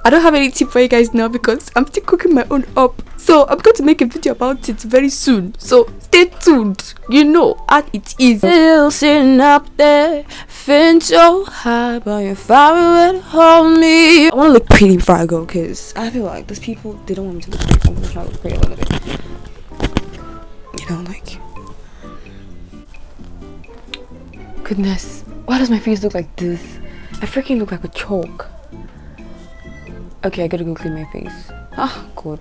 I don't have any tip for you guys now because I'm still cooking my own up. So I'm going to make a video about it very soon. So stay tuned. You know, as it is. Still sitting up there, feeling so high, but you're far away to hold me. I want to look pretty before I go because I feel like those people, they don't want me to look pretty. I'm going to try to look pretty a little bit. You know, like... Goodness, why does my face look like this? I freaking look like a chalk. Okay, I gotta go clean my face. Ah, good.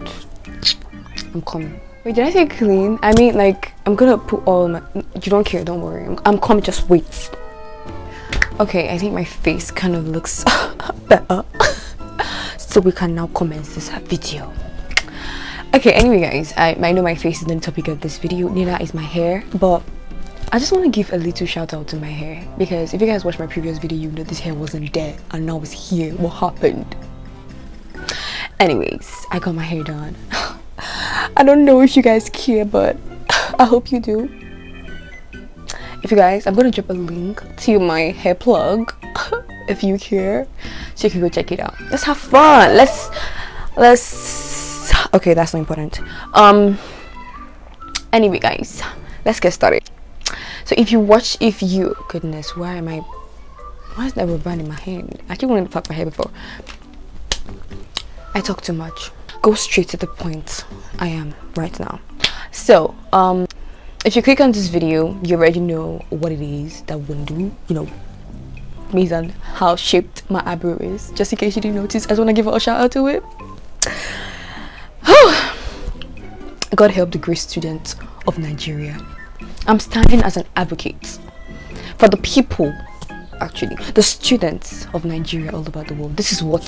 I'm coming. Wait, did I say clean? I mean, like, I'm gonna put all my... You don't care, don't worry. I'm coming, just wait. Okay, I think my face kind of looks better. So we can now commence this video. Okay, anyway guys, I know my face is not the topic of this video, neither is my hair, but I just want to give a little shout out to my hair, because if you guys watched my previous video, you know this hair wasn't there and now it's here. What happened? Anyways, I got my hair done. I don't know if you guys care, but I hope you do. If you guys, I'm gonna drop a link to my hair plug if you care, so you can go check it out. Let's have fun. Let's okay, that's not important. Anyway guys, let's get started. So goodness, why is there a rubber in my hand? I keep wanting to plug my hair before I talk too much. Go straight to the point. I am right now. So if you click on this video, you already know what it is that we're gonna do, you know, based on how shaped my eyebrow is. Just in case you didn't notice, I just want to give a shout out to it. God help the great students of Nigeria. I'm standing as an advocate for the people, actually the students of Nigeria all about the world. This is what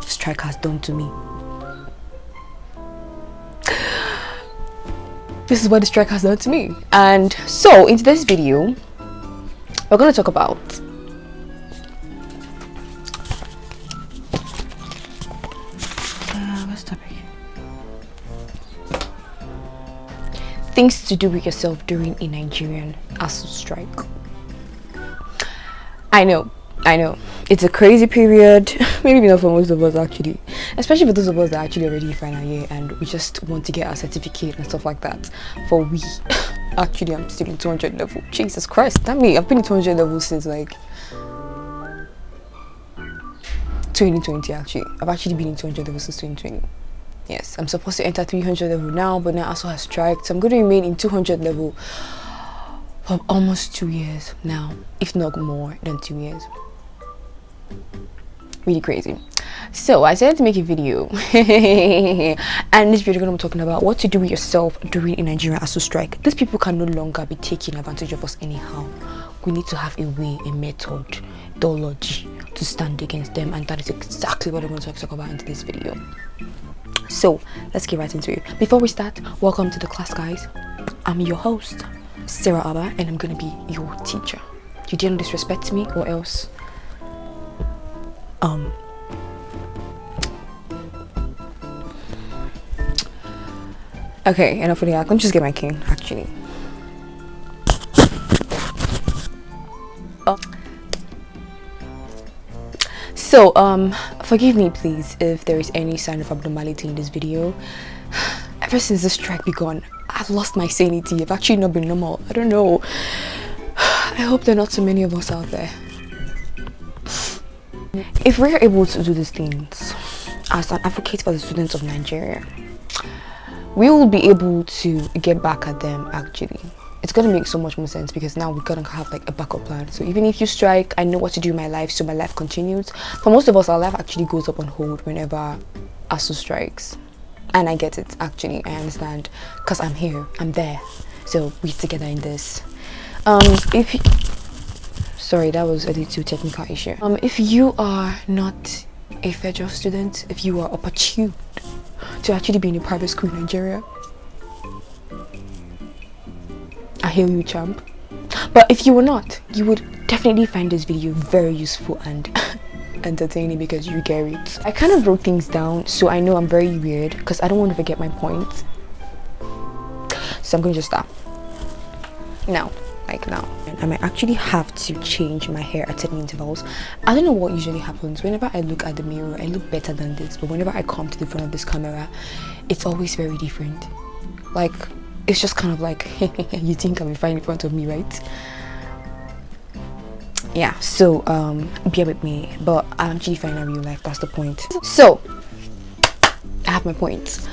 strike has done to me. This is what the strike has done to me. And so in this video, we're going to talk about what's the topic? Things to do with yourself during a Nigerian ASUU strike. I know, it's a crazy period. Maybe not for most of us actually, especially for those of us that are actually already in final year and we just want to get our certificate and stuff like that. For we, actually I'm still in 200 level. Jesus Christ, damn me, I've been in 200 level since like 2020 actually. I've actually been in 200 level since 2020. Yes, I'm supposed to enter 300 level now, but now ASUU has striked, so I'm going to remain in 200 level for almost 2 years now, if not more than 2 years. Really crazy. So I decided to make a video and this video we're going to be talking about what to do with yourself during a Nigerian ASUU strike. These people can no longer be taking advantage of us anyhow. We need to have a way, a methodology to stand against them, and that is exactly what I'm going to talk about in this video. So let's get right into it. Before we start, welcome to the class guys. I'm your host Sarah Abba and I'm going to be your teacher. You didn't disrespect me or else okay, enough of that. Let me just get my king actually. So forgive me please if there is any sign of abnormality in this video. Ever since the strike began, I've lost my sanity. I've actually not been normal. I don't know. I hope there are not so many of us out there. If we're able to do these things as an advocate for the students of Nigeria, we will be able to get back at them actually. It's gonna make so much more sense because now we're gonna have like a backup plan. So even if you strike, I know what to do in my life, so my life continues. For most of us, our life actually goes up on hold whenever ASUU strikes. And I get it actually, I understand, because I'm here, I'm there. So we're together in this. Sorry, that was a little technical issue. If you are not a federal student, if you are opportune to actually be in a private school in Nigeria, I hail you, champ. But if you were not, you would definitely find this video very useful and entertaining because you get it. I kind of wrote things down, so I know I'm very weird because I don't want to forget my points. So I'm going to just start. Now, like now. And I might actually have to change my hair at certain intervals. I don't know what usually happens. Whenever I look at the mirror, I look better than this, but whenever I come to the front of this camera, it's always very different. Like, it's just kind of like, you think I'm fine in front of me, right? Yeah, so bear with me, but I'm actually fine in real life. That's the point. So I have my points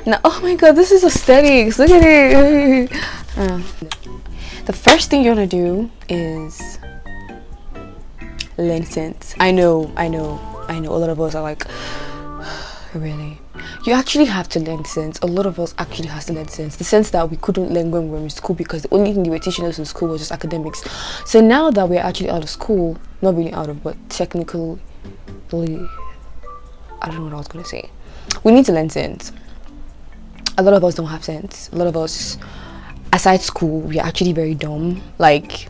now. Oh my god, this is aesthetics, look at it. The first thing you're gonna do is learn scents. I know a lot of us are like, really? You actually have to learn sense. A lot of us actually has to learn sense. The sense that we couldn't learn when we were in school, because the only thing they were teaching us in school was just academics. So now that we're actually out of school, not really out of, but technically, I don't know what I was gonna say. We need to learn sense. A lot of us don't have sense. A lot of us, aside school, we're actually very dumb. Like,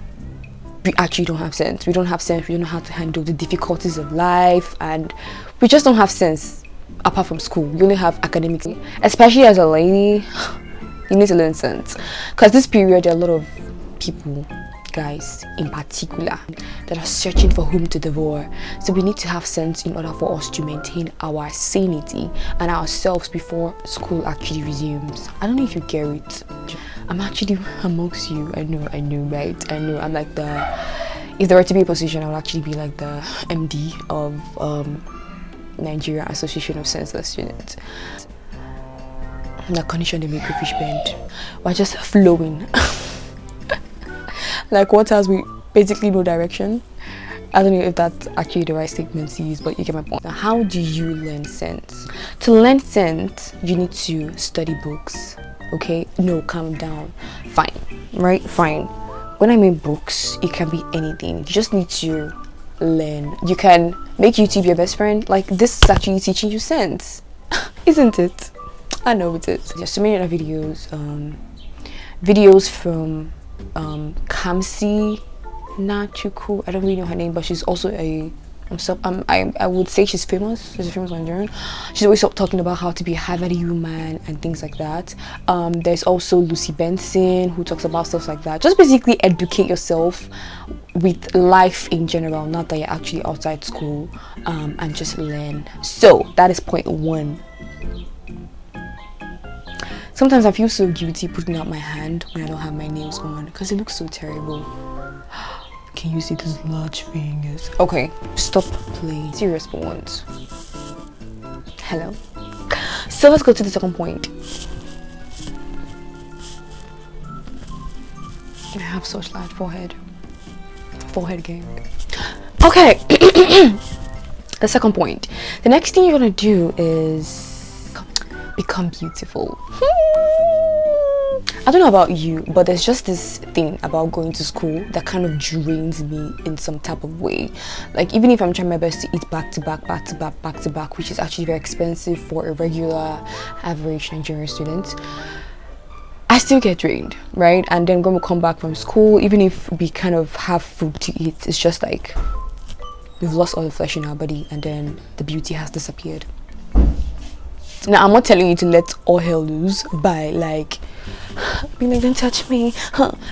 we actually don't have sense. We don't have sense. We don't know how to handle the difficulties of life, and we just don't have sense. Apart from school, we only have academics. Especially as a lady, you need to learn sense, because this period there are a lot of people, guys in particular, that are searching for whom to devour. So we need to have sense in order for us to maintain our sanity and ourselves before school actually resumes. I don't know if you get it. I'm actually amongst you. I know, right? I know. I'm like if there were to be a position, I would actually be like the MD of Nigerian Association of Senseless Students. The condition they make a fish bend. We're just flowing. Like waters with basically no direction. I don't know if that's actually the right statement to use, but you get my point. Now, how do you learn sense? To learn sense, you need to study books. Okay? No, calm down. Fine. Right? Fine. When I mean books, it can be anything. You just need to learn. You can make YouTube your best friend. Like, this is actually teaching you sense. Isn't it? I know it is. There's so many other videos. Videos from Kamsi Nachuku. I don't really know her name, but she's also I would say she's famous. She's a famous Nigerian. She's always talking about how to be a Harvard human and things like that. There's also Lucy Benson, who talks about stuff like that. Just basically educate yourself with life in general, not that you're actually outside school, and just learn. So that is point one. Sometimes I feel so guilty putting out my hand when I don't have my nails on, because it looks so terrible. Can you see those large fingers? Okay, stop playing. Serious for once. Hello. So let's go to the second point. I have such large forehead game. Okay. The second point. The next thing you're gonna do is become beautiful. I don't know about you, but there's just this thing about going to school that kind of drains me in some type of way. Like, even if I'm trying my best to eat back to back, which is actually very expensive for a regular average Nigerian student, I still get drained, right? And then when we come back from school, even if we kind of have food to eat, it's just like we've lost all the flesh in our body, and then the beauty has disappeared. Now, I'm not telling you to let all hell loose by like being like, don't touch me.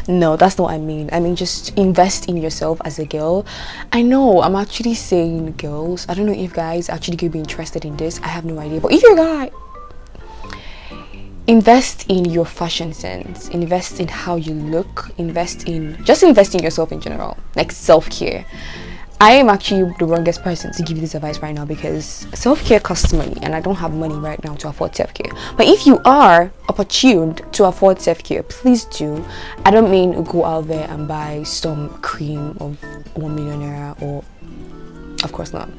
No, that's not what I mean. I mean, just invest in yourself as a girl. I know I'm actually saying girls. I don't know if guys actually could be interested in this. I have no idea. But if you're a guy, invest in your fashion sense. Invest in how you look. Invest in yourself in general. Like self-care. I am actually the wrongest person to give you this advice right now, because self-care costs money and I don't have money right now to afford self-care. But if you are opportuned to afford self-care, please do. I don't mean go out there and buy some cream of 1 million naira, or of course not.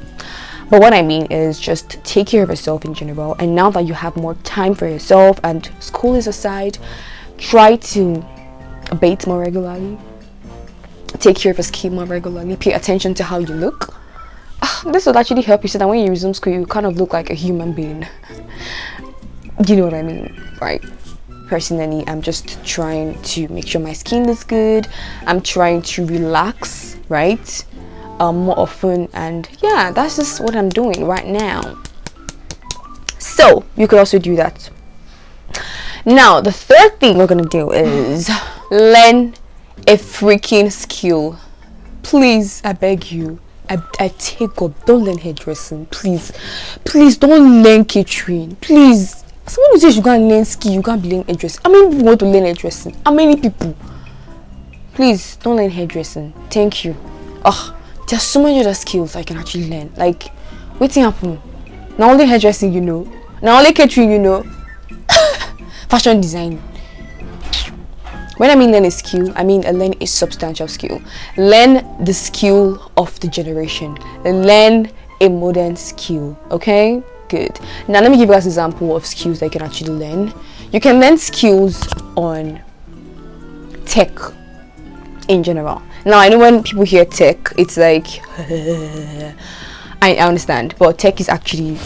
But what I mean is just take care of yourself in general. And now that you have more time for yourself and school is aside, try to bathe more regularly. Take care of your skin more regularly. Pay attention to how you look. This will actually help you so that when you resume school, you kind of look like a human being. You know what I mean, right? Personally, I'm just trying to make sure my skin looks good. I'm trying to relax, right? More often, and yeah, that's just what I'm doing right now. So you could also do that. Now, the third thing we're gonna do is learn a freaking skill. Please, I beg you, I take God, don't learn hairdressing. Please don't learn catering. Please, someone who says you can't learn skill, you can't be learning hairdressing. How many people want to learn hairdressing? How many people? Please don't learn hairdressing. Thank you. There's so many other skills I can actually learn. Like, what's happen? Not only hairdressing, not only catering, fashion design. When I mean learn a skill, I mean learn a substantial skill. Learn the skill of the generation. Learn a modern skill. Okay? Good. Now let me give you guys an example of skills that you can actually learn. You can learn skills on tech in general. Now I know when people hear tech, it's like I understand, but tech is actually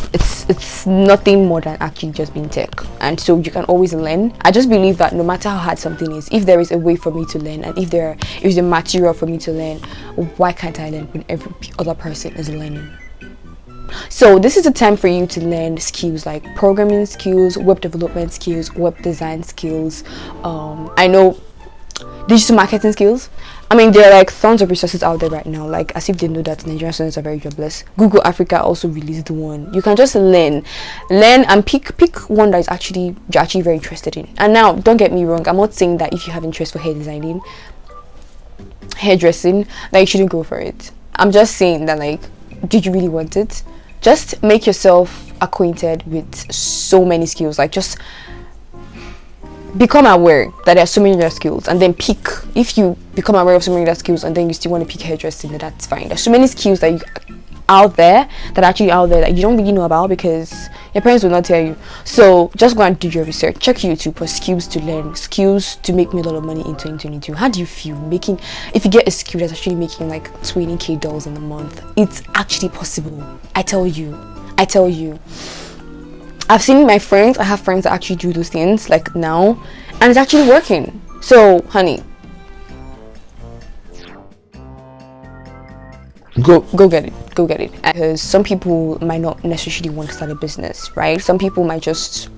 it's nothing more than actually just being tech, and so you can always learn. I just believe that no matter how hard something is, if there is a way for me to learn, and if there is a material for me to learn, why can't I learn when every other person is learning? So this is a time for you to learn skills like programming skills, web development skills, web design skills, I know digital marketing skills. I mean, there are like tons of resources out there right now, like as if they know that Nigerian students are very jobless. Google Africa also released one. You can just learn and pick one that is you're actually very interested in. And now, don't get me wrong, I'm not saying that if you have interest for hair designing, hairdressing, that you shouldn't go for it. I'm just saying that, like, did you really want it? Just make yourself acquainted with so many skills. Like, just become aware that there are so many other skills, and then pick. If you become aware of so many other skills and then you still want to pick hairdressing, then that's fine. There's so many skills that out there that you don't really know about because your parents will not tell you. So just go and do your research. Check YouTube for skills to learn, skills to make me a lot of money in 2022. How do you feel if you get a skill that's actually making like $20,000 in a month? It's actually possible. I tell you. I've seen my friends. I have friends that actually do those things like now, and it's actually working. So, honey, go get it. Because some people might not necessarily want to start a business, right? Some people might just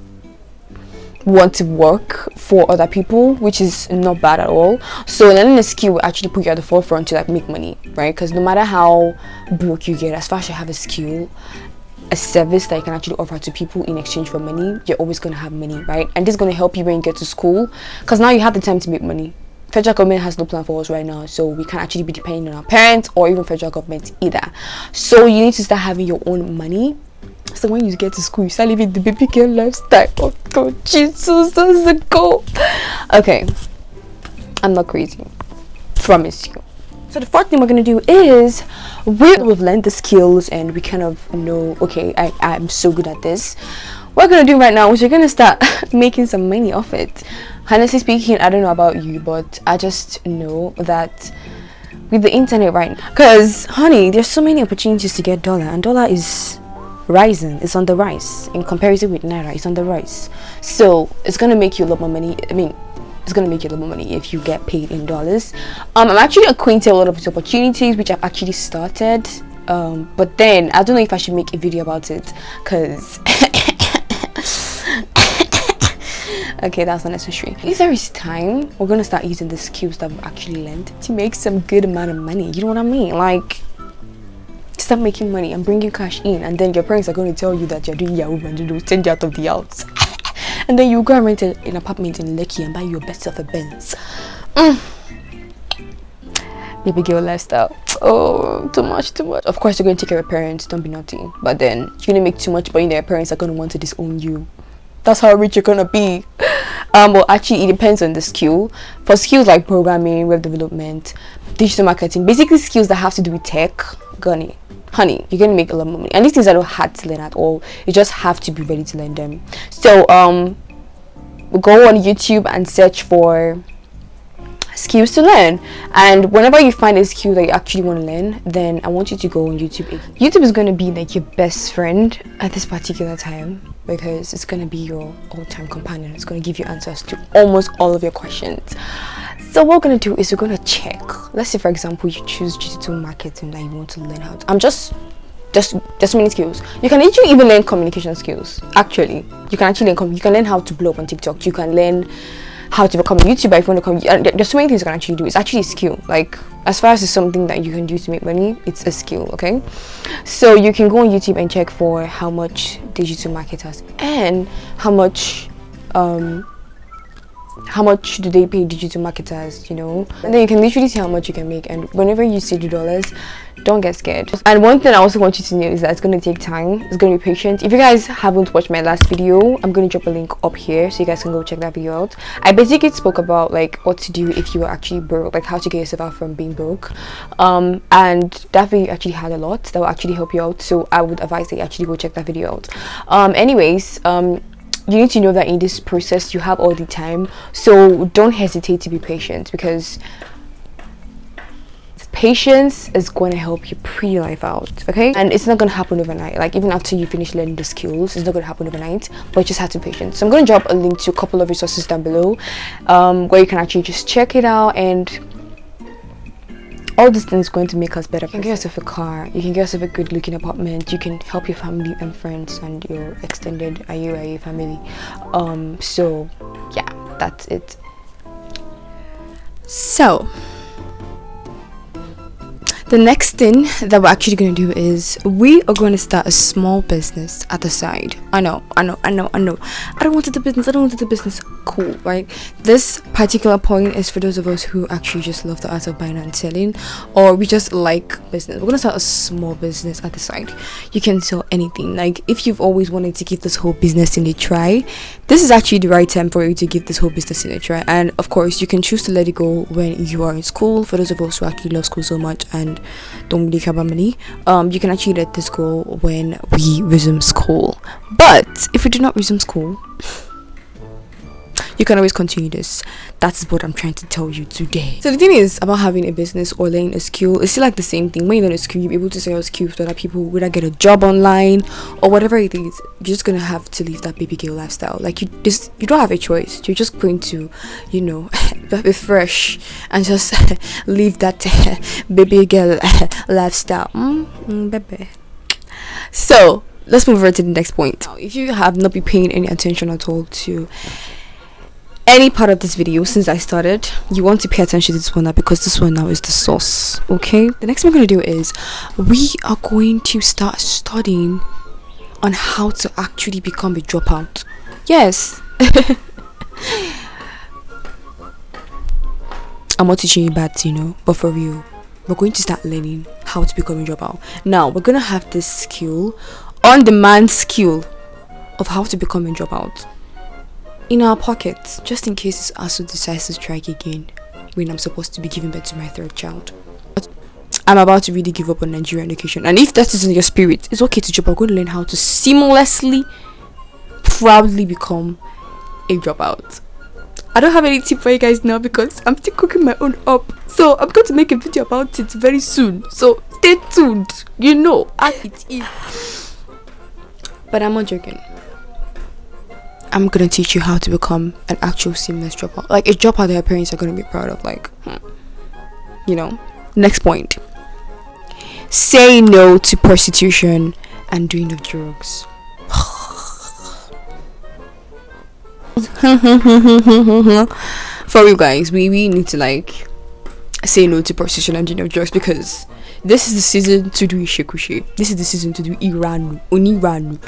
want to work for other people, which is not bad at all. So learning a skill will actually put you at the forefront to like make money, right? Because no matter how broke you get, as far as you have a skill, a service that you can actually offer to people in exchange for money, you're always going to have money, right? And this is going to help you when you get to school, because now you have the time to make money. Federal government has no plan for us right now, so we can't actually be depending on our parents or even federal government either. So you need to start having your own money. So when you get to school, you start living the baby girl lifestyle. Oh God, Jesus, that's the goal. Okay, I'm not crazy, promise you. So the fourth thing we're going to do is we've learned the skills and we kind of know, okay, I'm so good at this. What we're going to do right now is we're going to start making some money off it. Honestly speaking, I don't know about you, but I just know that with the internet right now, because honey, there's so many opportunities to get dollar, and dollar is rising. It's on the rise in comparison with naira. It's on the rise, so it's going to make you a lot more money. I mean, it's going to make you a lot more money if you get paid in dollars. I'm actually acquainted with a lot of these opportunities which I've actually started, but then I don't know if I should make a video about it, because okay, that's unnecessary. If there is time, we're going to start using the skills that we've actually learned to make some good amount of money. You know what I mean? Like, start making money and bringing cash in, and then your parents are going to tell you that you're doing Yahoo and you send you out of the house. And then you go and rent an apartment in Lekki and buy your best of a Benz. Baby girl lifestyle. Oh, too much. Of course, you're going to take care of your parents. Don't be naughty. But then you're going to make too much money that your parents are going to want to disown you. That's how rich you're going to be. Well, actually, it depends on the skill. For skills like programming, web development, digital marketing, basically skills that have to do with tech, honey, you're gonna make a lot more money. And these things are not hard to learn at all. You just have to be ready to learn them. So go on YouTube and search for skills to learn, and whenever you find a skill that you actually want to learn, then I want you to go on YouTube. YouTube is going to be like your best friend at this particular time, because it's going to be your all-time companion. It's going to give you answers to almost all of your questions. So what we're going to do is we're going to check. Let's say, for example, you choose digital marketing that you want to learn how to. Just so many skills. You can actually even learn communication skills. Actually, you can learn how to blow up on TikTok. You can learn how to become a YouTuber, if you want to become, there's so many things you can actually do. It's actually a skill. Like, as far as it's something that you can do to make money, it's a skill. Okay, so you can go on YouTube and check for how much digital marketers and how much do they pay digital marketers, you know, and then you can literally see how much you can make. And whenever you see the dollars, don't get scared. And one thing I also want you to know is that it's going to take time, it's going to be patient. If you guys haven't watched my last video, I'm going to drop a link up here so you guys can go check that video out. I basically spoke about like what to do if you were actually broke, like how to get yourself out from being broke, and that video actually had a lot that will actually help you out, so I would advise that you actually go check that video out. You need to know that in this process you have all the time, so don't hesitate to be patient, because patience is going to help you pre-life out. Okay, and it's not going to happen overnight. Like, even after you finish learning the skills, it's not going to happen overnight, but you just have to be patient. So I'm going to drop a link to a couple of resources down below, where you can actually just check it out, and all these things going to make us better. You can get yourself a car, you can get yourself a good looking apartment, you can help your family and friends and your extended IUIA family. So yeah, that's it. So the next thing that we're actually going to do is we are going to start a small business at the side. I know. I don't want to do business. Cool, right? This particular point is for those of us who actually just love the art of buying and selling, or we just like business. We're going to start a small business at the side. You can sell anything. Like, if you've always wanted to give this whole business in a try, this is actually the right time for you to give this whole business in a try. And of course, you can choose to let it go when you are in school. For those of us who actually love school so much and don't really care about money, you can actually let this go when we resume school. But if we do not resume school, you can always continue this. That's what I'm trying to tell you today. So the thing is about having a business or learning a skill, it's still like the same thing. When you learn a skill, you'll be able to sell your skills to other people, whether get a job online or whatever it is. You're just gonna have to live that baby girl lifestyle. Like, you don't have a choice. You're just going to, you know, be fresh and just live that baby girl lifestyle. Baby. So let's move over to the next point. Now, if you have not been paying any attention at all to any part of this video since I started, you want to pay attention to this one now, because this one now is the sauce. Okay, the next thing we're going to do is we are going to start studying on how to actually become a dropout. Yes. I'm not teaching you bad, you know, but for real, we're going to start learning how to become a dropout. Now we're going to have this skill, on-demand skill of how to become a dropout in our pockets, just in case ASUU decides to strike again when I'm supposed to be giving birth to my third child. I'm about to really give up on Nigerian education, and if that isn't your spirit, it's okay to drop. I'm going to learn how to seamlessly, proudly become a dropout. I don't have any tip for you guys now because I'm still cooking my own up, so I'm going to make a video about it very soon, so stay tuned. You know how it is. But I'm not joking. I'm gonna teach you how to become an actual seamless dropout, like a dropout that your parents are gonna be proud of. Like, you know. Next point: say no to prostitution and doing of drugs. For you guys, we need to like say no to prostitution and doing of drugs, because this is the season to do ishekushi. This is the season to do iranu, oniranu.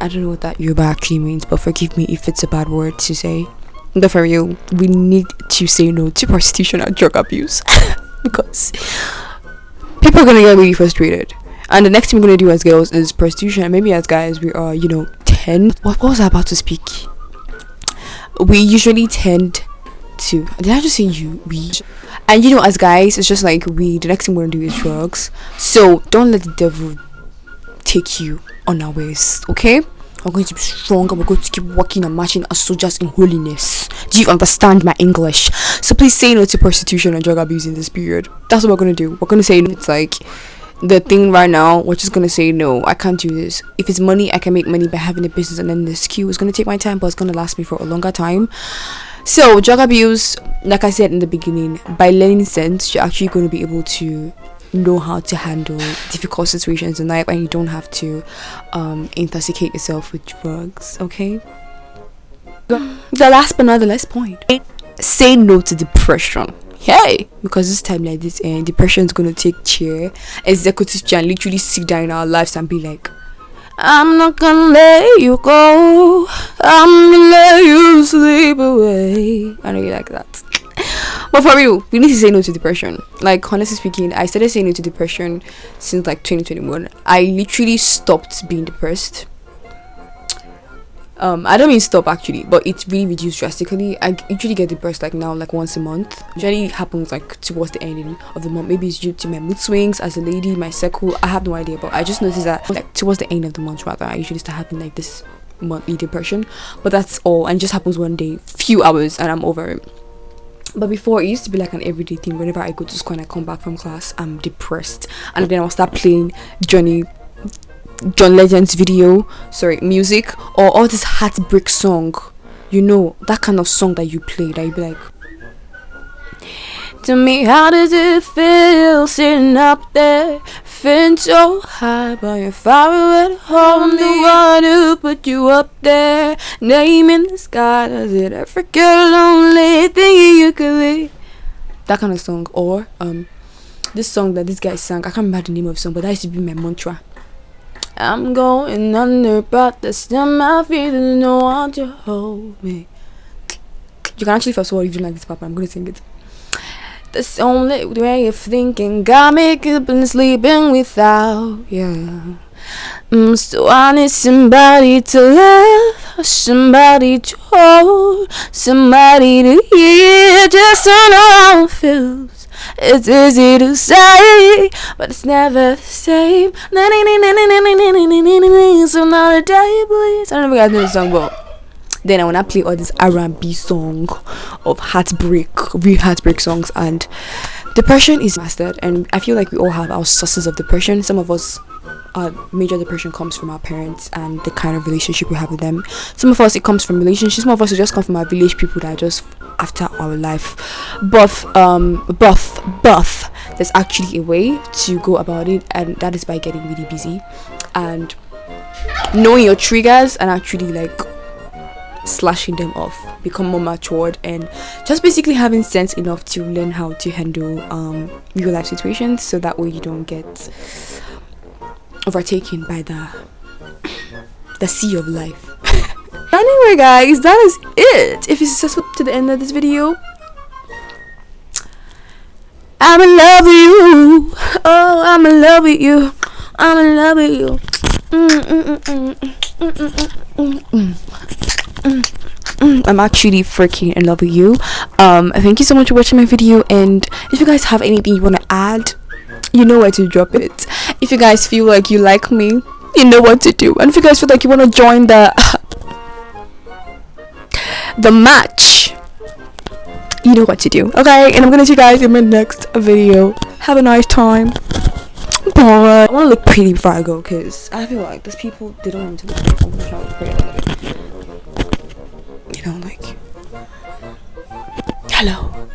I don't know what that Yoruba actually means, but forgive me if it's a bad word to say. But for real, we need to say no to prostitution and drug abuse because people are gonna get really frustrated. And the next thing we're gonna do as girls is prostitution, and maybe as guys we are, you know, 10. What was I about to speak? We usually tend to. Did I just say you? We. And you know, as guys, it's just like we. The next thing we're gonna do is drugs. So don't let the devil take you unawares, okay? We're going to be strong and we're going to keep working and marching as soldiers in holiness. Do you understand my English? So please say no to prostitution and drug abuse in this period. That's what we're going to do. We're going to say no. It's like the thing right now. We're just going to say no, I can't do this. If it's money, I can make money by having a business, and then the skill is going to take my time, but it's going to last me for a longer time. So drug abuse, like I said in the beginning, by learning sense, you're actually going to be able to know how to handle difficult situations in life, and you don't have to intoxicate yourself with drugs. Okay, the last but not the least point: say no to depression. Hey, because this time like this, depression is gonna take chair, executive chair, and literally sit down in our lives and be like, I'm not gonna let you go. I'm gonna let you sleep away. I know you like that. But for real, we need to say no to depression. Like, honestly speaking, I started saying no to depression since like 2021. I literally stopped being depressed. I don't mean stop actually, but it really reduced drastically. I usually get depressed like now, like once a month. Usually it happens like towards the ending of the month. Maybe it's due to my mood swings as a lady, my cycle. I have no idea, but I just noticed that like towards the end of the month rather, I usually start having like this monthly depression. But that's all, and it just happens one day, few hours, and I'm over it. But before, it used to be like an everyday thing. Whenever I go to school and I come back from class, I'm depressed, and then I'll start playing John Legend's music, or all this heartbreak song, you know, that kind of song that you play, that you be like, tell me, how does it feel sitting up there, feeling so high, but you're far away to hold me, the one who put you up there, name in the sky, does it ever get lonely, thinking you could be, that kind of song. Or this song that this guy sang, I can't remember the name of the song, but that used to be my mantra. I'm going under, but this time I feel there's no one to hold me. You can actually fast forward if you like this part, but I'm gonna sing it. This only way of thinking got me keeping sleeping without you. So I need somebody to love, somebody to hold, somebody to hear, just to know how it feels. It's easy to say, but it's never the same. So not a day, please. I don't know if you guys know the song, but then when I play all this R&B song of heartbreak, real heartbreak songs, and depression is mastered, and I feel like we all have our sources of depression. Some of us, major depression comes from our parents and the kind of relationship we have with them. Some of us, it comes from relationships. Some of us, it just come from our village people that are just after our life. But there's actually a way to go about it, and that is by getting really busy and knowing your triggers and actually like slashing them off, become more matured, and just basically having sense enough to learn how to handle real life situations, so that way you don't get overtaken by the sea of life. Anyway guys, that is it. If you're successful to the end of this video, I'm in love with you. Oh, I'm in love with you. I'm in love with you. I'm actually freaking in love with you. Thank you so much for watching my video, and if you guys have anything you want to add, you know where to drop it. If you guys feel like you like me, you know what to do. And if you guys feel like you want to join the match, you know what to do. Okay, and I'm gonna see you guys in my next video. Have a nice time. Bye. I want to look pretty before I go, because I feel like there's people, they don't want to look pretty. You know, like, hello.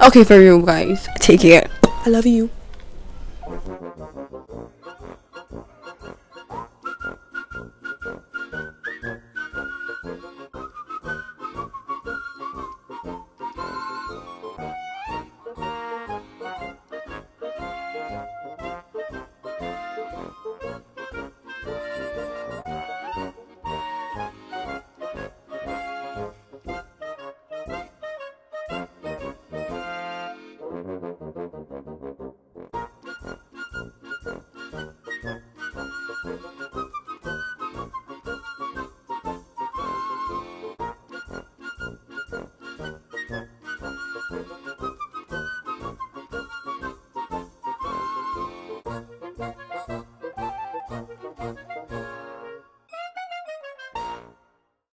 Okay, for real guys, take care. I love you.